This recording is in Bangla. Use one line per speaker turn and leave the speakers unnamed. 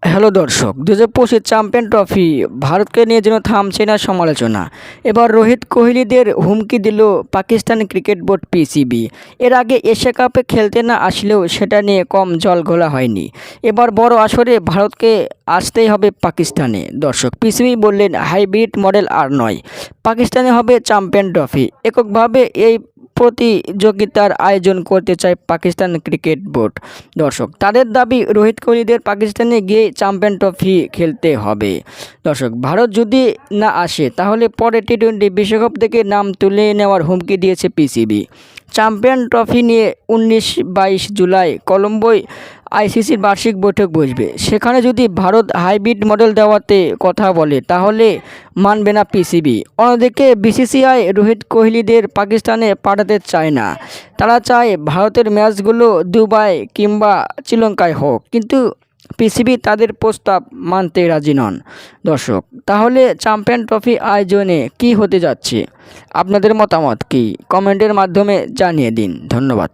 হ্যালো দর্শক, 2025 চ্যাম্পিয়ন ট্রফি ভারতকে নিয়ে যেন থামছে না সমালোচনা। এবার রোহিত কোহলিদের হুমকি দিল পাকিস্তান ক্রিকেট বোর্ড পিসিবি। এর আগে এশিয়া কাপে খেলতে না আসলেও সেটা নিয়ে কম জল ঘোলা হয়নি। এবার বড় আসরে ভারতকে আসতেই হবে পাকিস্তানে। দর্শক, পিসিবি বললেন হাইব্রিড মডেল আর নয়, পাকিস্তানে হবে চ্যাম্পিয়ন ট্রফি। এককভাবে এই প্রতিযোগিতার আয়োজন করতে চায় পাকিস্তান ক্রিকেট বোর্ড। দর্শক, তাদের দাবি রোহিত কোহলিদের পাকিস্তানে গিয়ে চ্যাম্পিয়ন ট্রফি খেলতে হবে। দর্শক, ভারত যদি না আসে তাহলে পরে টি-20 বিশ্বকাপ থেকে নাম তুলে নেওয়ার হুমকি দিয়েছে পিসিবি। চ্যাম্পিয়ন ট্রফি নিয়ে 19-22 জুলাই কলম্বোয় আইসিসির বার্ষিক বৈঠক বসবে। সেখানে যদি ভারত হাইব্রিড মডেল দেওয়াতে কথা বলে তাহলে মানবে না পিসিবি। অন্যদিকে বিসিসিআই রোহিত কোহলিদের পাকিস্তানে পাঠাতে চায় না। তারা চায় ভারতের ম্যাচগুলো দুবাই কিংবা শ্রীলঙ্কায় হোক, কিন্তু পিসিবি তাদের প্রস্তাব মানতে রাজি নন। দর্শক, তাহলে চ্যাম্পিয়ন ট্রফি আয়োজনে কী হতে যাচ্ছে, আপনাদের মতামত কি কমেন্টের মাধ্যমে জানিয়ে দিন। ধন্যবাদ।